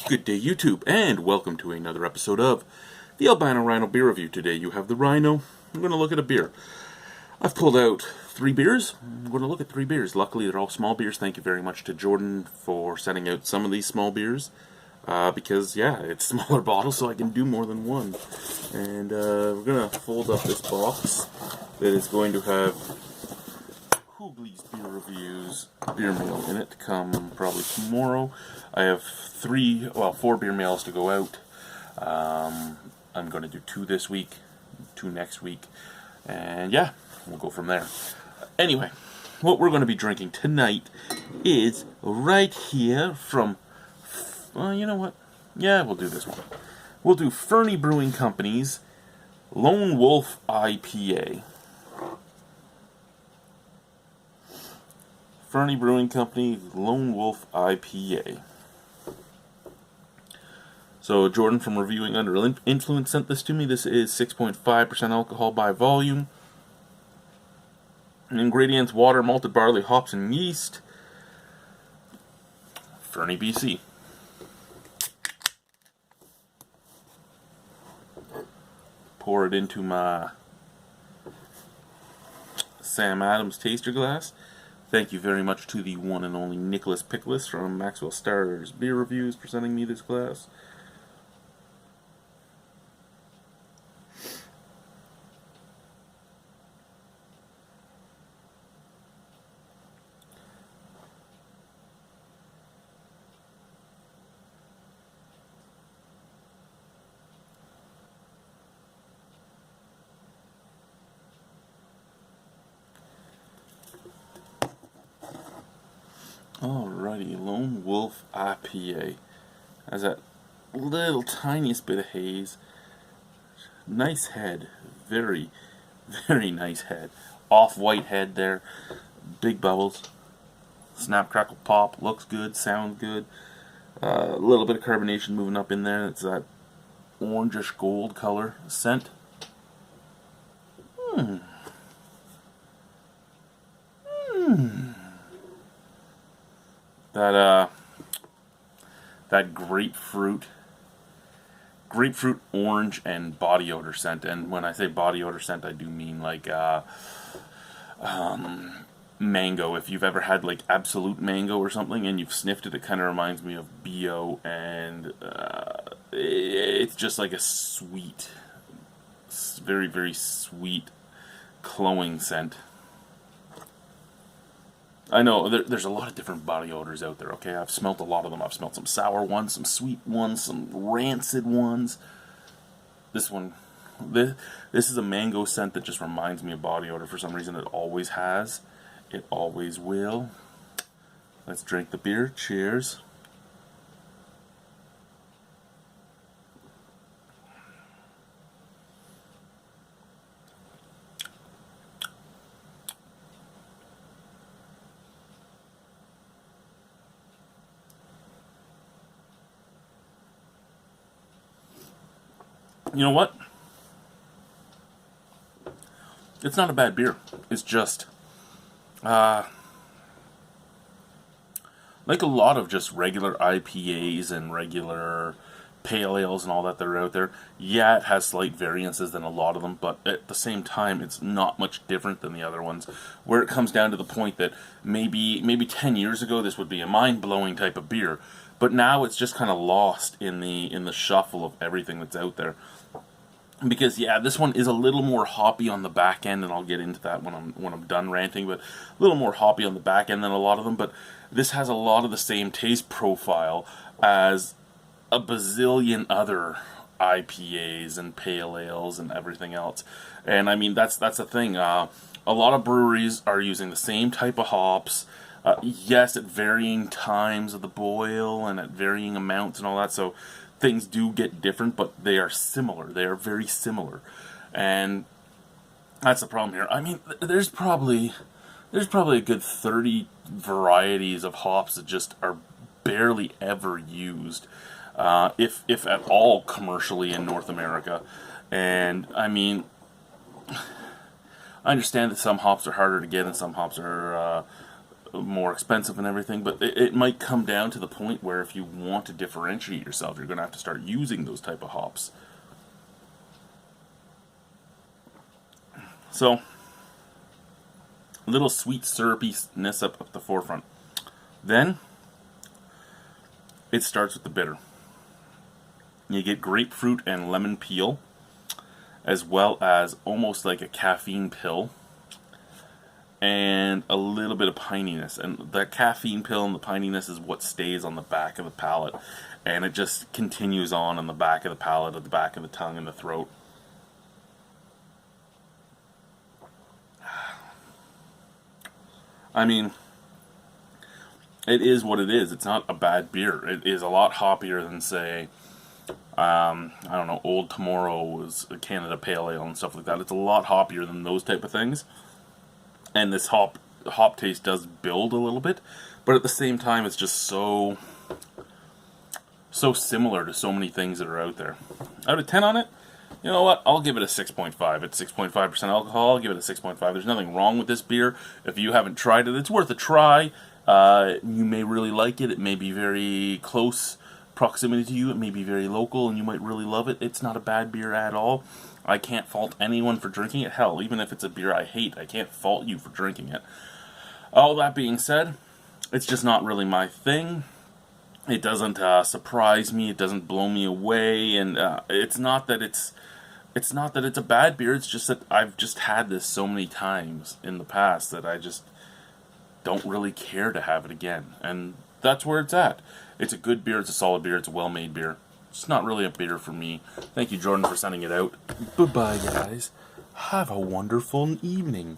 Good day, YouTube, and welcome to another episode of the Albino Rhino Beer Review. Today you have the Rhino. I'm going to look at a beer. I've pulled out 3 beers. I'm going to look at 3 beers. Luckily, they're all small beers. Thank you very much to Jordan for sending out some of these small beers. Because, yeah, it's smaller bottles, so I can do more than one. And we're going to fold up this box that is going to have Hoogly's Beer Reviews beer mail in it, come probably tomorrow. I have 4 beer mails to go out. I'm going to do 2 this week, 2 next week, and yeah, we'll go from there. Anyway, what we're going to be drinking tonight is right here from, you know what? Yeah, we'll do this one. We'll do Fernie Brewing Company's Lone Wolf IPA. Fernie Brewing Company Lone Wolf IPA. So Jordan from Reviewing Under Influence sent this to me. This is 6.5% alcohol by volume. Ingredients: water, malted barley, hops, and yeast. Fernie, BC. Pour it into my Sam Adams taster glass. Thank you very much to the one and only Nicholas Pickles from Maxwell Stars Beer Reviews for sending me this glass. Alrighty, Lone Wolf IPA. Has that little tiniest bit of haze. Nice head. Very, very nice head. Off-white head there. Big bubbles. Snap, crackle, pop. Looks good. Sounds good. A little bit of carbonation moving up in there. It's that orangish gold color scent. That grapefruit, orange, and body odor scent. And when I say body odor scent, I do mean like mango. If you've ever had like Absolute Mango or something and you've sniffed it, it kind of reminds me of BO, and it's just like a sweet, very, very sweet, cloying scent. I know, there's a lot of different body odors out there, okay? I've smelt a lot of them. I've smelt some sour ones, some sweet ones, some rancid ones. This is a mango scent that just reminds me of body odor for some reason. It always has. It always will. Let's drink the beer. Cheers. You know what? It's not a bad beer. It's just, like a lot of just regular IPAs and regular pale ales and all that are out there. Yeah, it has slight variances than a lot of them, but at the same time, it's not much different than the other ones. Where it comes down to the point that maybe 10 years ago, this would be a mind-blowing type of beer, but now it's just kind of lost in the shuffle of everything that's out there. Because yeah, this one is a little more hoppy on the back end, and I'll get into that when I'm done ranting. But a little more hoppy on the back end than a lot of them. But this has a lot of the same taste profile as a bazillion other IPAs and pale ales and everything else. And I mean, that's the thing. A lot of breweries are using the same type of hops. Yes, at varying times of the boil and at varying amounts and all that. So things do get different, but they are similar. They are very similar, and that's the problem here. I mean, there's probably a good 30 varieties of hops that just are barely ever used, if at all, commercially in North America. And I mean, I understand that some hops are harder to get and some hops are more expensive and everything, but it might come down to the point where if you want to differentiate yourself, you're going to have to start using those type of hops. So, a little sweet syrupiness up the forefront. Then, it starts with the bitter. You get grapefruit and lemon peel, as well as almost like a caffeine pill, and a little bit of pininess. And that caffeine pill and the pininess is what stays on the back of the palate, and it just continues on the back of the palate, at the back of the tongue, and the throat. I mean, it is what it is. It's not a bad beer. It is a lot hoppier than, say, I don't know, Old Tomorrow was a Canada Pale Ale and stuff like that. It's a lot hoppier than those type of things. And this hop taste does build a little bit, but at the same time, it's just so similar to so many things that are out there. Out of 10 on it, you know what? I'll give it a 6.5. It's 6.5% alcohol. I'll give it a 6.5. There's nothing wrong with this beer. If you haven't tried it, it's worth a try. You may really like it. It may be very close proximity to you. It may be very local, and you might really love it. It's not a bad beer at all. I can't fault anyone for drinking it. Hell, even if it's a beer I hate, I can't fault you for drinking it. All that being said, it's just not really my thing. It doesn't surprise me. It doesn't blow me away. And it's not that it's a bad beer. It's just that I've just had this so many times in the past that I just don't really care to have it again. And that's where it's at. It's a good beer. It's a solid beer. It's a well-made beer. It's not really a beer for me. Thank you, Jordan, for sending it out. Bye-bye, guys. Have a wonderful evening.